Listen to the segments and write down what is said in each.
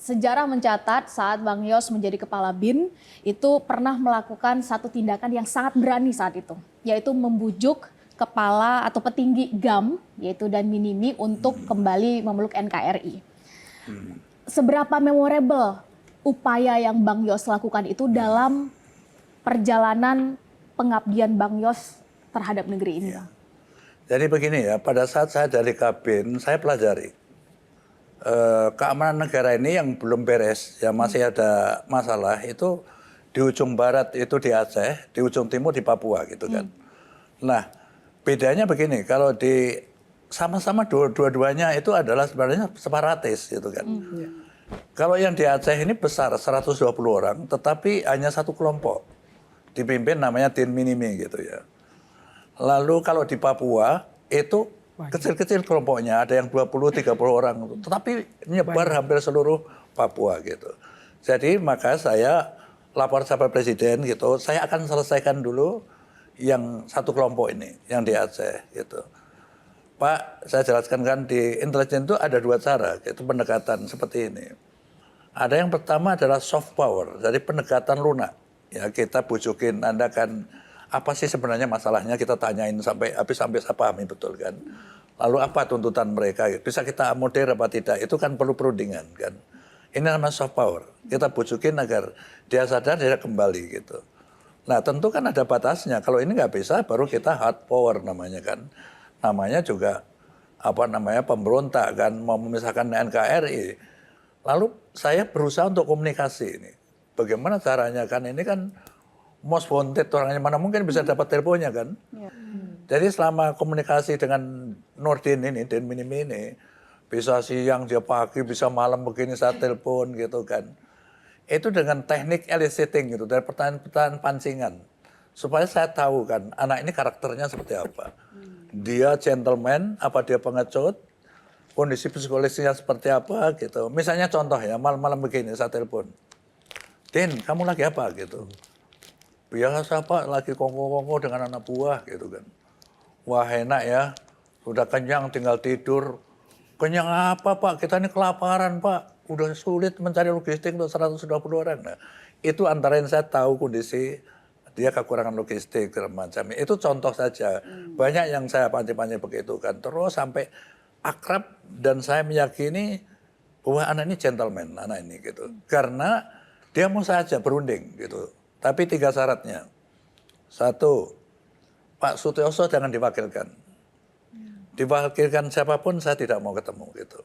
Sejarah mencatat saat Bang Yos menjadi kepala BIN itu pernah melakukan satu tindakan yang sangat berani saat itu, yaitu membujuk kepala atau petinggi GAM yaitu Dan Minimi untuk kembali memeluk NKRI. Seberapa memorable upaya yang Bang Yos lakukan itu dalam perjalanan pengabdian Bang Yos terhadap negeri ini? Ya. Jadi begini ya, pada saat saya dari Kabin, saya pelajari keamanan negara ini yang belum beres, ya masih ada masalah itu di ujung barat itu di Aceh, di ujung timur di Papua gitu kan. Nah, bedanya begini, kalau di sama-sama dua-duanya itu adalah sebenarnya separatis gitu kan. Kalau yang di Aceh ini besar 120 orang, tetapi hanya satu kelompok dipimpin namanya Din Minimi gitu ya. Lalu kalau di Papua itu kecil-kecil kelompoknya, ada yang 20-30 orang, tetapi nyebar hampir seluruh Papua gitu. Jadi maka saya lapor sama Presiden gitu, saya akan selesaikan dulu yang satu kelompok ini, yang di Aceh gitu. Pak, saya jelaskan kan di intelijen itu ada dua cara, yaitu pendekatan seperti ini. Ada yang pertama adalah soft power, jadi pendekatan lunak. Ya kita bujukin, Anda kan apa sih sebenarnya masalahnya, kita tanyain sampai habis saya pahami betul kan. Lalu apa tuntutan mereka, bisa kita akomodir apa tidak, itu kan perlu perundingan kan. Ini namanya soft power, kita bujukin agar dia sadar, dia kembali gitu. Nah tentu kan ada batasnya, kalau ini nggak bisa baru kita hard power namanya kan. Namanya juga apa namanya pemberontak kan, mau memisahkan NKRI. Lalu saya berusaha untuk komunikasi ini. Bagaimana caranya kan, ini kan most wanted, orangnya mana mungkin bisa dapat teleponnya kan. Jadi selama komunikasi dengan Nurdin ini, Din Minimi ini, bisa siang, dia pagi, bisa malam begini saya telepon gitu kan. Itu dengan teknik eliciting gitu, dari pertanyaan-pertanyaan pancingan. Supaya saya tahu kan, anak ini karakternya seperti apa. Dia gentleman, apa dia pengecut, kondisi psikologisnya seperti apa gitu. Misalnya contoh ya, malam-malam begini saya telepon. Din, kamu lagi apa gitu. Biasa Pak, lagi kongko-kongko dengan anak buah gitu kan. Wah enak ya, udah kenyang tinggal tidur. Kenyang apa Pak, kita ini kelaparan Pak. Udah sulit mencari logistik untuk 120 orang. Nah, itu antara yang saya tahu kondisi dia kekurangan logistik macam itu contoh saja. Banyak yang saya panci-panci begitu kan. Terus sampai akrab dan saya meyakini bahwa anak ini gentleman, anak ini gitu. Karena dia mau saja berunding gitu. Tapi 3 syaratnya. 1, Pak Sutioso jangan diwakilkan. Diwakilkan siapapun saya tidak mau ketemu gitu.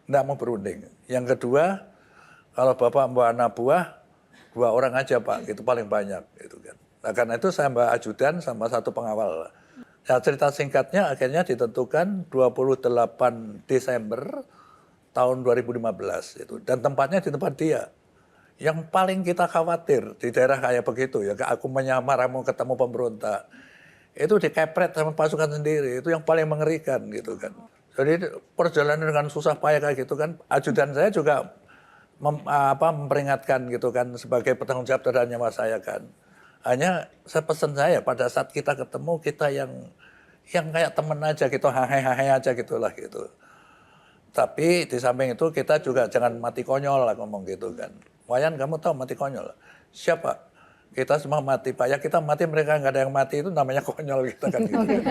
Tidak mau berunding. Yang kedua, kalau Bapak membawa anak buah, 2 orang aja Pak, itu paling banyak gitu kan. Nah karena itu saya mbak ajudan sama 1 pengawal. Ya, cerita singkatnya akhirnya ditentukan 28 Desember tahun 2015 itu. Dan tempatnya di tempat dia. Yang paling kita khawatir di daerah kayak begitu ya, aku menyamar mau ketemu pemberontak. Itu dikepret sama pasukan sendiri, itu yang paling mengerikan gitu kan. Jadi perjalanan dengan susah payah kayak gitu kan, ajudan saya juga memperingatkan gitu kan sebagai penanggung jawab terhadap nyawa saya kan. Hanya saya pesan saya pada saat kita ketemu kita yang kayak temen aja gitu, hahe aja gitulah gitu. Tapi di samping itu kita juga jangan mati konyol lah ngomong gitu kan. Wayan kamu tahu mati konyol? Siapa? Kita semua mati Pak, ya kita mati mereka nggak ada yang mati itu namanya konyol kita kan gitu.